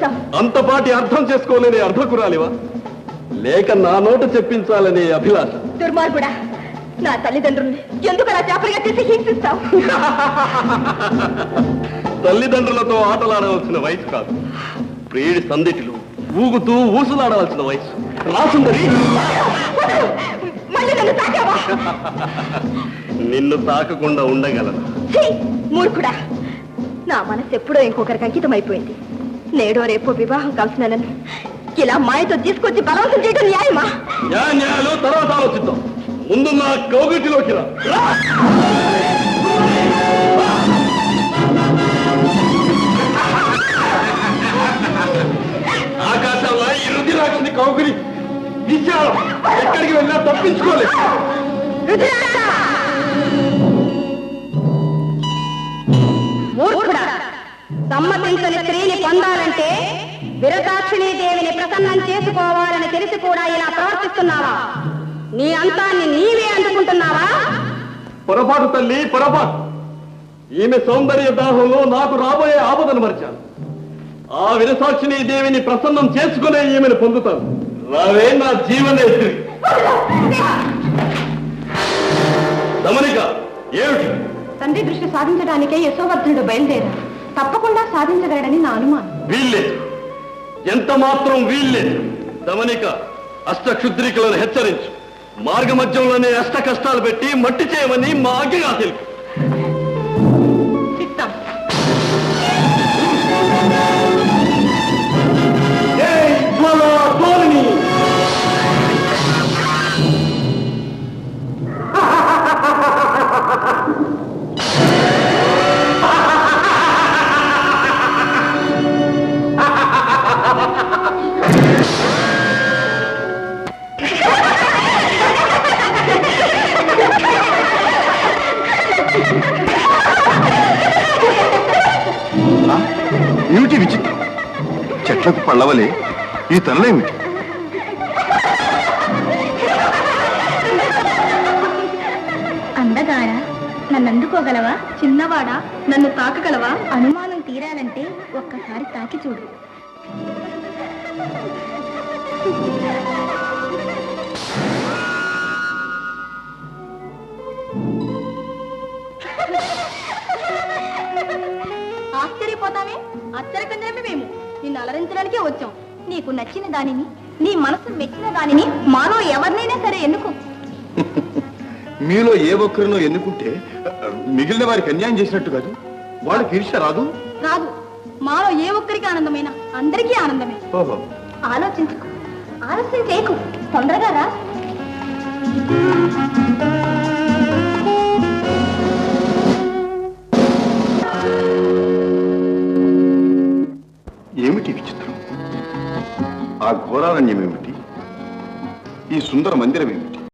వచ్చావు? అంతపాటి అర్థం చేసుకోలేని అర్ధకురాలివా, లేక నా నోట చెప్పించాలనే అభిలాష? దుర్మార్గుడా, నా తల్లిదండ్రుల్ని ఎందుకు అలా చేపలుగా చేసి హింసిస్తావు? తల్లిదండ్రులతో ఆటలాడవలసిన వయసు కాదు, ప్రియుడి సందిటిలు ఊగుతూ ఊసులాడవలసిన వయసు. రాసుందరి, మళ్ళీ నన్ను తాకావా? నిన్ను తాకకుండా ఉండగలను? మూర్ఖుడా, నా మనసు ఎప్పుడో ఇంకొకరికి అంకితం అయిపోయింది. నేడో రేపో వివాహం కాల్సిన నన్ను ఇలా మాయతో తీసుకొచ్చి బలవంతం చేయడం న్యాయమా? న్యాయాలు తర్వాత ఆలోచిద్దాం, ముందు నా కౌగిటిలోకి రా. ఆకాశంలో ఈ రుధిరాక్షని కౌగిలి విశాలం, ఎక్కడికి వెళ్ళినా తప్పించుకోలేదు. మూర్ఖుడా, సమ్మతించని స్త్రీని పొందాలంటే విరతాక్షిణీ దేవిని ప్రసన్నం చేసుకోవాలని తెలిసి కూడా ఇలా ప్రవర్తిస్తున్నావా? నీ అంతాన్ని నీవే అందుకుంటున్నావా? పొరపాటు తల్లి, పొరపాటు. ఈమె సౌందర్య దాహంలో నాకు రాబోయే ఆపదను మరిచాను. ఆ విరసాక్షిణీ దేవిని ప్రసన్నం చేసుకునే ఈమెను పొందుతాను. రావే నా జీవనేత్రి. దమనిక, ఏమిటి? తండ్రి దృష్టి సాధించడానికే యశోవర్ధనుడు బయలుదేరా. తప్పకుండా సాధించగలడని నా అనుమానం. వీల్లేదు, ఎంత మాత్రం వీల్లేదు. దమనిక, అష్టక్షుద్రికులను హెచ్చరించు. మార్గ మధ్యంలోనే అష్ట కష్టాలు పెట్టి మట్టి చేయమని మా ఆజ్ఞగా తెలుపు. ఏమిటి విచిత్రం? చెట్లకు పళ్ళవలే ఈ తనలేమిటి? అందగాడా, నన్ను అందుకోగలవా? చిన్నవాడా, నన్ను తాకగలవా? అనుమానం తీరాలంటే ఒక్కసారి తాకి చూడు. ఆశ్చర్యపోతామే, ఆశ్చర్యకందరమే. మేము నిన్ను అలరించడానికే వచ్చాం. నీకు నచ్చిన దానిని, నీ మనసు మెచ్చిన దానిని మాలో ఎవరినైనా సరే ఎన్నుకో. మీలో ఏ ఒక్కరినో ఎన్నుకుంటే మిగిలిన వారికి అన్యాయం చేసినట్టు కాదు? వాళ్ళకి ఈర్ష్య రాదు? రాదు. మాలో ఏ ఒక్కరికి ఆనందమైన అందరికీ ఆనందమే. ఓహో, ఆలోచించుకో, ఆలస్యం చేయకు, తొందరగా రా. ఏమిటి విచిత్రం? ఆ ఘోరారణ్యం ఏమిటి? ఈ సుందర మందిరం ఏమిటి?